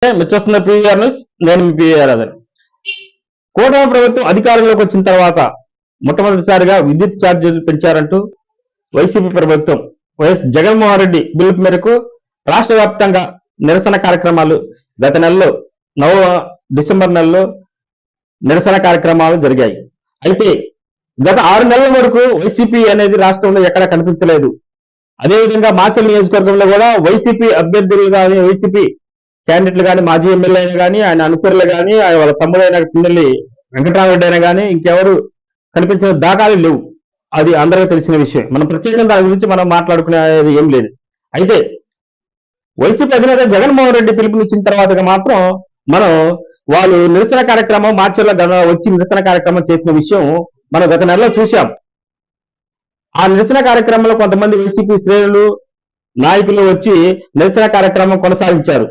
మెచ్చొస్తున్న PVR news. నేను మీ PVR అదని. కూటమి ప్రభుత్వం అధికారంలోకి వచ్చిన తర్వాత మొట్టమొదటిసారిగా విద్యుత్ ఛార్జీలు పెంచారంటూ వైసీపీ ప్రభుత్వం వైఎస్ జగన్మోహన్ రెడ్డి పిలుపు మేరకు రాష్ట్ర వ్యాప్తంగా నిరసన కార్యక్రమాలు గత నెలలో డిసెంబర్ నెలలో నిరసన కార్యక్రమాలు జరిగాయి. అయితే గత 6 నెలల వరకు వైసీపీ అనేది రాష్ట్రంలో ఎక్కడ కనిపించలేదు. అదేవిధంగా మాచల్ నియోజకవర్గంలో కూడా వైసీపీ అభ్యర్థులు కానీ, వైసీపీ క్యాండిడేట్లు కానీ, మాజీ ఎమ్మెల్యేలు కానీ, ఆయన అనుచరులు కానీ, ఆయన వాళ్ళ తమ్ముడైన పిన్నెల్లి వెంకటరామరెడ్డి అయినా కానీ ఇంకెవరు కనిపించిన దాఖలు లేవు. అది అందరికీ తెలిసిన విషయం. మనం ప్రత్యేకంగా దాని గురించి మనం మాట్లాడుకునేది ఏం లేదు. అయితే వైసీపీ అధినేత జగన్మోహన్ రెడ్డి పిలుపునిచ్చిన తర్వాత మాత్రం మనం వాళ్ళు నిరసన కార్యక్రమం మార్చిలో వచ్చి నిరసన కార్యక్రమం చేసిన విషయం మనం గత నెలలో చూశాం. ఆ నిరసన కార్యక్రమంలో కొంతమంది వైసీపీ శ్రేణులు నాయకులు వచ్చి నిరసన కార్యక్రమం కొనసాగించారు.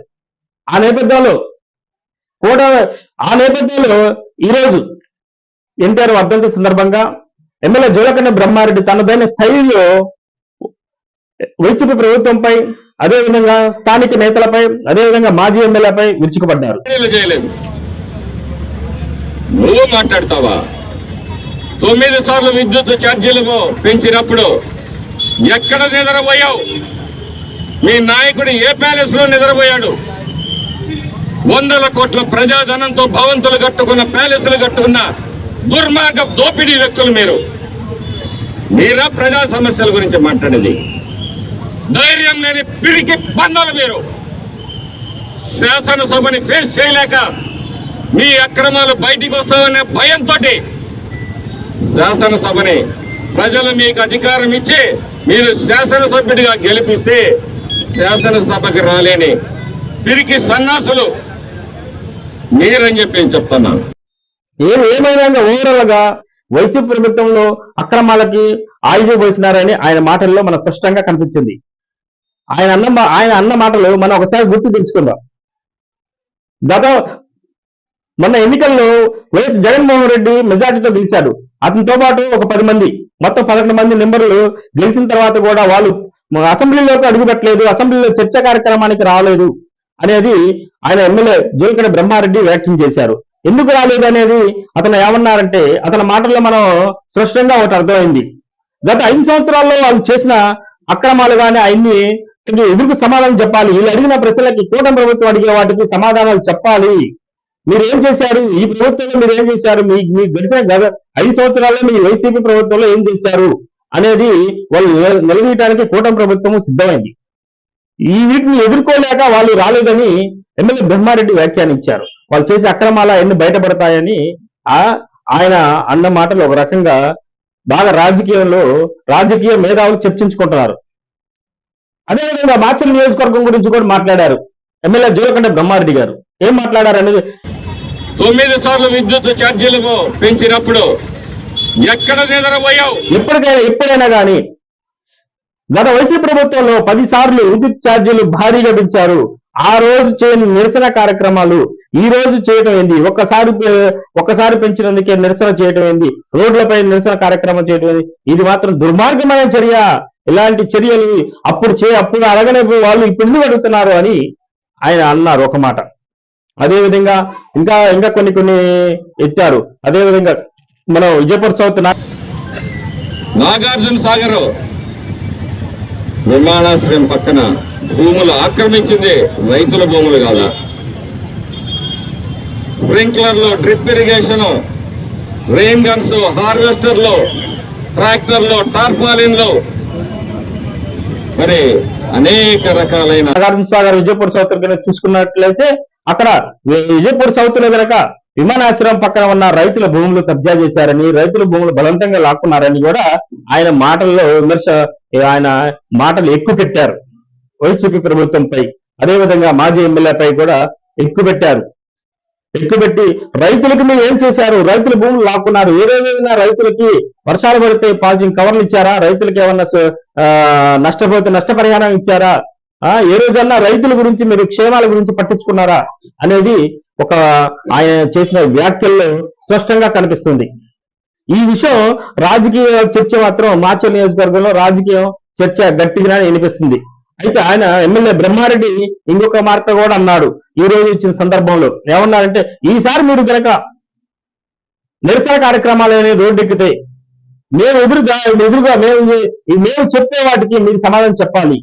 ఆ నేపథ్యంలో ఈరోజు ఎన్టీఆర్ వర్ధంతి సందర్భంగా ఎమ్మెల్యే జోలకండ బ్రహ్మారెడ్డి తనదైన శైలిలో వైసీపీ ప్రభుత్వంపై, అదేవిధంగా స్థానిక నేతలపై, అదేవిధంగా మాజీ ఎమ్మెల్యేపై విరుచుకుపడ్డారు. నువ్వు మాట్లాడతావా? 9 సార్లు విద్యుత్ ఛార్జీలకు పెంచినప్పుడు ఎక్కడ నిద్రపోయావు? మీ నాయకుడు ఏ ప్యాలెస్ లో నిద్రపోయాడు? 100 కోట్ల ప్రజాధనంతో భవంతులు కట్టుకున్న, ప్యాలెస్లు కట్టుకున్న దుర్మార్గ దోపిడీ వ్యక్తులు మీరా ప్రజా సమస్యల గురించి మాట్లాడేది? ధైర్యం లేని పిరికి బంధాలు మీరు. శాసనసభని ఫేస్ చేయలేక మీ అక్రమాలు బయటికి వస్తామనే భయంతో శాసనసభని ప్రజలు మీకు అధికారం ఇచ్చి మీరు శాసనసభ్యుడిగా గెలిపిస్తే శాసనసభకి రాలేని పిరికి సన్నాసులు మీరని చెప్పి చెప్తున్నాను. ఏమైనా ఓవరాల్ గా వైసీపీ ప్రభుత్వంలో అక్రమాలకి ఆయుధ పోసినారని ఆయన మాటల్లో మన స్పష్టంగా కనిపించింది. ఆయన అన్న మాటలు మనం ఒకసారి గుర్తు తెచ్చుకుందాం. మొన్న ఎన్నికల్లో వైఎస్ జగన్మోహన్ రెడ్డి మెజార్టీతో గెలిచాడు. అతనితో పాటు ఒక 10 మంది, మొత్తం 11 మంది మెంబర్లు గెలిచిన తర్వాత కూడా వాళ్ళు అసెంబ్లీలోకి అడుగుపెట్టలేదు, అసెంబ్లీలో చర్చ కార్యక్రమానికి రాలేదు అనేది ఆయన ఎమ్మెల్యే జోలకండ బ్రహ్మారెడ్డి వ్యాఖ్యం చేశారు. ఎందుకు రాలేదు అనేది అతను ఏమన్నారంటే, అతని మాటల్లో మనం స్పష్టంగా ఒకటి అర్థమైంది. గత 5 సంవత్సరాల్లో వాళ్ళు చేసిన అక్రమాలు కానీ ఆయన్ని ఎదురుకు సమాధానం చెప్పాలి. వీళ్ళు అడిగిన ప్రశ్నలకి కూటమి ప్రభుత్వం అడిగే వాటికి సమాధానాలు చెప్పాలి. మీరు ఏం చేశారు? ఈ ప్రభుత్వంలో మీరు ఏం చేశారు? మీ గడిచిన 5 సంవత్సరాల్లో మీ వైసీపీ ప్రభుత్వంలో ఏం చేశారు అనేది వాళ్ళు నిలదీయడానికి కూటమి ప్రభుత్వం సిద్ధమైంది. ఈ వీటిని ఎదుర్కోలేక వాళ్ళు రాలేదని ఎమ్మెల్యే బ్రహ్మారెడ్డి వ్యాఖ్యానించారు. వాళ్ళు చేసే అక్రమాలు ఎన్ని బయటపడతాయని ఆయన అన్న మాటలు ఒక రకంగా బాగా రాజకీయ మేధావులు చర్చించుకుంటున్నారు. అదేవిధంగా మాచల్ నియోజకవర్గం గురించి కూడా మాట్లాడారు ఎమ్మెల్యే జోలకండ బ్రహ్మారెడ్డి గారు. ఏం మాట్లాడారు అనేది, 9 సార్లు విద్యుత్ ఛార్జీలకు పెంచినప్పుడు ఎక్కడ నిద్రపోయావు? ఎప్పుడైనా కానీ గత వైసీపీ ప్రభుత్వంలో 10 సార్లు విద్యుత్ ఛార్జీలు భారీగా పెంచారు. ఆ రోజు చేయని నిరసన కార్యక్రమాలు ఈ రోజు చేయటం ఏంది? ఒక్కసారి పెంచినందుకే నిరసన చేయటం ఏంది? రోడ్లపై నిరసన కార్యక్రమం చేయటం ఏంది? ఇది మాత్రం దుర్మార్గమైన చర్య. ఇలాంటి చర్యలు అప్పుడు అడగనే వాళ్ళు ఇప్పుడు ఎందుకు అడుగుతున్నారు అని ఆయన అన్నారు ఒక మాట. అదేవిధంగా ఇంకా కొన్ని ఎత్తారు. అదేవిధంగా మనం విజయపూర్ సౌత్ నాగార్జున సాగర్ విమానాశ్రయం పక్కన భూములు ఆక్రమించింది రైతుల భూములు కాదా? స్ప్రింక్లర్లు, డ్రిప్ ఇరిగేషన్, రెయిన్ గన్స్, హార్వెస్టర్లు, ట్రాక్టర్లు, టార్పాలిన్లు, మరి అనేక రకాలైన నాగార్జున సాగర్ విజయపూర్ సౌత్ చూసుకున్నట్లయితే అక్కడ విజయపూర్ సౌత్ లో కనుక విమానాశ్రయం పక్కన ఉన్న రైతుల భూములు కబ్జా చేశారని, రైతుల భూములు బలవంతంగా లాక్కున్నారని కూడా ఆయన మాటలు ఎక్కువ పెట్టారు వైసీపీ ప్రభుత్వంపై. అదేవిధంగా మాజీ ఎమ్మెల్యేపై కూడా ఎక్కుపెట్టి రైతులకు మీరు ఏం చేశారు? రైతుల భూములు లాక్కున్నారు. ఏదైనా రైతులకి వర్షాలు పడితే పాజింగ్ కవర్లు ఇచ్చారా? రైతులకి ఏమన్నా నష్టపోతే నష్టపరిహారం ఇచ్చారా? ఏ రోజన్నా రైతుల గురించి మీరు క్షేమాల గురించి పట్టించుకున్నారా అనేది ఆయన చేసిన వ్యాఖ్యల్లో స్పష్టంగా కనిపిస్తుంది. ఈ విషయం రాజకీయ చర్చ మాత్రం మాచల్ నియోజకవర్గంలో రాజకీయ చర్చ గట్టిగానే వినిపిస్తుంది. అయితే ఆయన ఎమ్మెల్యే బ్రహ్మారెడ్డి ఇంకొక మాట కూడా అన్నాడు ఈ రోజు ఇచ్చిన సందర్భంలో. ఏమన్నారంటే, ఈసారి మీరు కనుక నిరసన కార్యక్రమాలని రోడ్డెక్కితే మేము ఎదురుగా మేము చెప్పే వాటికి మీరు సమాధానం చెప్పాలి.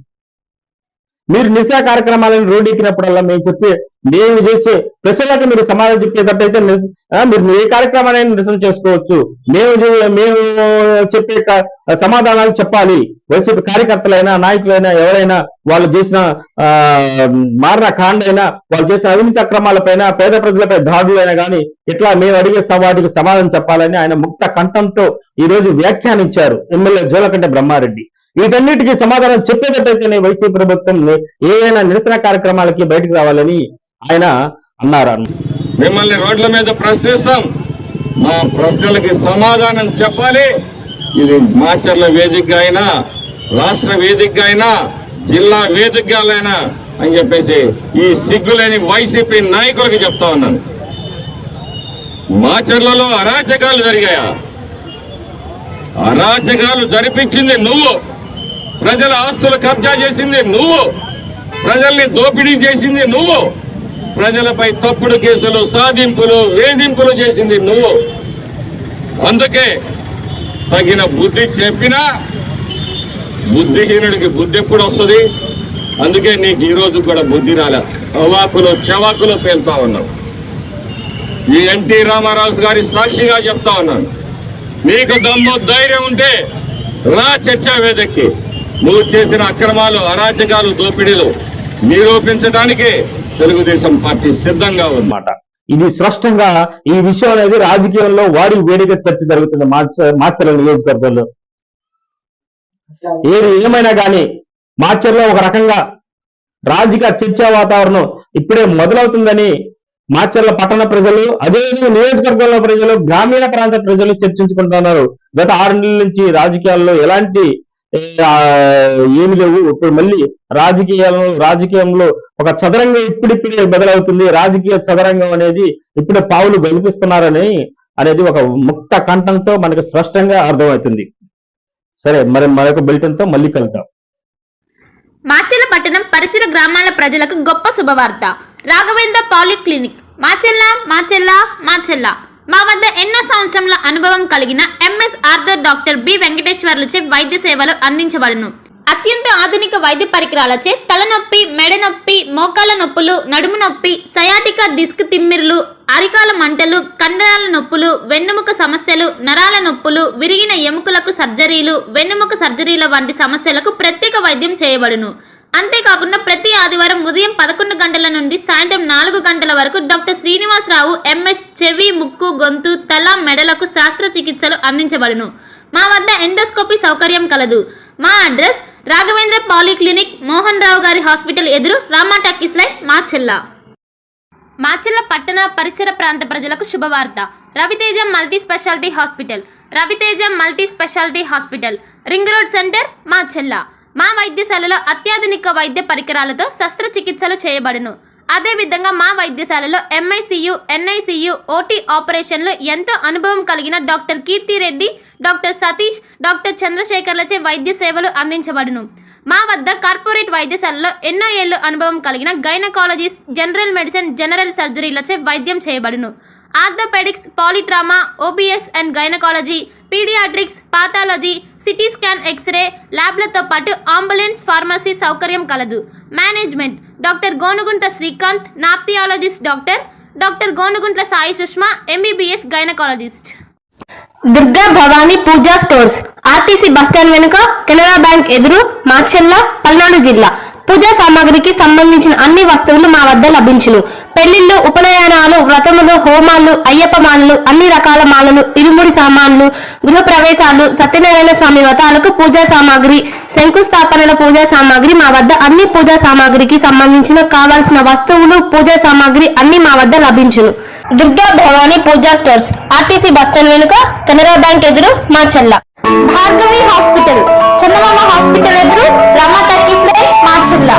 మీరు నిరసన కార్యక్రమాలను రోడ్డు ఎక్కినప్పుడల్లా మేము చేసే ప్రశ్నలకు మీరు సమాధానం చెప్పేటట్టయితే మీరు ఏ కార్యక్రమాన్ని నిరసన చేసుకోవచ్చు. మేము చెప్పే సమాధానాలు చెప్పాలి. వైసీపీ కార్యకర్తలైనా నాయకులైనా ఎవరైనా వాళ్ళు చేసిన మారణ కాండైనా వాళ్ళు చేసిన అవినీతి అక్రమాలపైన పేద ప్రజలపై దాడులైనా కానీ ఇట్లా మేము అడిగే వాటికి సమాధానం చెప్పాలని ఆయన ముక్త కంఠంతో ఈ రోజు వ్యాఖ్యానించారు ఎమ్మెల్యే జోలకంటి బ్రహ్మారెడ్డి. వీటన్నిటికీ సమాధానం చెప్పేటట్టయితేనే వైసీపీ ప్రభుత్వం ఏవైనా నిరసన కార్యక్రమాలకి బయటకు రావాలని ఆయన అన్నారు. మిమ్మల్ని రోడ్ల మీద ప్రశ్నిస్తాం, మా ప్రశ్నలకి సమాధానం చెప్పాలి. ఇది మాచర్ల వేదికగా అయినా రాష్ట్ర వేదికగా అయినా జిల్లా వేదికగా అయినా అని చెప్పేసి ఈ సిగ్గులేని వైసీపీ నాయకులకి చెప్తా ఉన్నాను. మాచర్లలో అరాచకాలు జరిగాయా? అరాచకాలు జరిపించింది నువ్వు, ప్రజల ఆస్తులు కబ్జా చేసింది నువ్వు, ప్రజల్ని దోపిడీ చేసింది నువ్వు, ప్రజలపై తప్పుడు కేసులు సాధింపులు వేధింపులు చేసింది నువ్వు. అందుకే తగిన బుద్ధి చెప్పినా బుద్ధిహీనుడికి బుద్ధి ఎప్పుడు వస్తుంది? అందుకే నీకు ఈ రోజు కూడా బుద్ధి రాలే, అవాకులు చవాకులు పేలుతా ఉన్నావు. ఈ ఎన్టీ రామారావు గారి సాక్షిగా చెప్తా ఉన్నాను, నీకు దమ్ము ధైర్యం ఉంటే రా చర్చా వేదికకి. నువ్వు చేసిన అక్రమాలు అరాచకాలు దోపిడీలు నిరూపించడానికి తెలుగుదేశం పార్టీ సిద్ధంగా ఉందన్నమాట. ఇది స్పష్టంగా ఈ విషయం అనేది రాజకీయంలో వాడి వేడిగా చర్చ జరుగుతుంది మాచర్ల నియోజకవర్గంలో. ఏది ఏమైనా కానీ మాచర్లో ఒక రకంగా రాజకీయ చర్చా వాతావరణం ఇప్పుడే మొదలవుతుందని మాచర్ల పట్టణ ప్రజలు, అదేవిధంగా నియోజకవర్గంలో ప్రజలు, గ్రామీణ ప్రాంత ప్రజలు చర్చించుకుంటున్నారు. గత 6 నెలల నుంచి రాజకీయాల్లో ఎలాంటి ఏమి లేవు. ఇప్పుడు మళ్ళీ రాజకీయంలో ఒక చదరంగం ఇప్పుడిప్పుడే బదులవుతుంది. రాజకీయ చదరంగం అనేది ఇప్పుడే పావులు గెలిపిస్తున్నారని అనేది ఒక ముక్త కంఠంతో మనకు స్పష్టంగా అర్థమవుతుంది. సరే, మరొక బులెటిన్ తో మళ్ళీ కలుద్దాం. మాచర్ల పట్టణం పరిసర గ్రామాల ప్రజలకు గొప్ప శుభవార్త. రాఘవేంద్ర పాలిక్లినిక్ మాచెల్ల మా వద్ద ఎన్నో సంవత్సరముల అనుభవం కలిగిన ఎంఎస్ ఆర్థర్ డాక్టర్ బి వెంకటేశ్వర్లచే వైద్య సేవలు అందించబడును. అత్యంత ఆధునిక వైద్య పరికరాలచే తలనొప్పి, మెడ నొప్పి, మోకాల నొప్పులు, నడుము నొప్పి, సయాటికా డిస్క్ తిమ్మిర్లు, అరికాల మంటలు, కండరాల నొప్పులు, వెన్నుముక సమస్యలు, నరాల నొప్పులు, విరిగిన ఎముకలకు సర్జరీలు, వెన్నుముక సర్జరీల వంటి సమస్యలకు ప్రత్యేక వైద్యం చేయబడును. అంతేకాకుండా ప్రతి ఆదివారం ఉదయం 11 గంటల నుండి సాయంత్రం 4 గంటల వరకు డాక్టర్ శ్రీనివాసరావు ఎంఎస్ చెవి, ముక్కు, గొంతు, తల, మెడలకు శస్త్రచికిత్సలు అందించబడును. మా వద్ద ఎండోస్కోపీ సౌకర్యం కలదు. మా అడ్రస్ రాఘవేంద్ర పాలిక్లినిక్, మోహన్ రావు గారి హాస్పిటల్ ఎదురు, రామా టాకీస్ లైన్, మాచెల్ల పట్టణ పరిసర ప్రాంత ప్రజలకు శుభవార్త. Raviteja multi speciality hospital, ring road centre, Machella. మా వైద్యశాలలో అత్యాధునిక వైద్య పరికరాలతో శస్త్రచికిత్సలు చేయబడును. అదేవిధంగా మా వైద్యశాలలో ఎంఐసియు, ఎన్ఐసియు, ఓటీ ఆపరేషన్లు ఎంతో అనుభవం కలిగిన doctor Keerthi Reddy, doctor Satish, doctor చంద్రశేఖర్లచే వైద్య సేవలు అందించబడును. మా వద్ద కార్పొరేట్ వైద్యశాలలో ఎన్నో ఏళ్లు అనుభవం కలిగిన గైనకాలజిస్ట్, జనరల్ మెడిసిన్, జనరల్ సర్జరీలచే వైద్యం చేయబడును. Orthopaedics, polytrauma, OBS and gynaecology, paediatrics, pathology, CT scan, X ray ల్యాబ్లతో పాటు అంబులెన్స్, ఫార్మసీ సౌకర్యం కలదు. Management doctor Gonuguntla Srikanth, nephrologist doctor Gonuguntla Sai Sushma, MBBS gynaecologist. Durga Bhavani Puja stores, RTC bus stand వెనుక, కెనరా బ్యాంక్ ఎదురు, మాచెల్ల, పల్నాడు జిల్లా. పూజా సామాగ్రికి సంబంధించిన అన్ని వస్తువులు మా వద్ద లభించును. పెళ్లిళ్లు, ఉపనయనాలు, వ్రతములు, హోమాలు, అయ్యప్ప మాలలు, అన్ని రకాల మాలలు, ఇరుముడి సామాన్లు, గృహ ప్రవేశాలు, సత్యనారాయణ స్వామి వ్రతాలకు పూజా సామాగ్రి, శంకుస్థాపనల పూజా సామాగ్రి మా వద్ద అన్ని పూజా సామాగ్రికి సంబంధించిన కావాల్సిన వస్తువులు, పూజా సామాగ్రి అన్ని మా వద్ద లభించును. Durga Bhavani Puja stores, RTC bus stand వెనుక, కెనరా బ్యాంక్ ఎదురు, మాచెల్ల. భార్గవి హాస్పిటల్, చందమామ హాస్పిటల్ ఎదురు, రమా టాకీస్ లైన్, మాచెల్ల.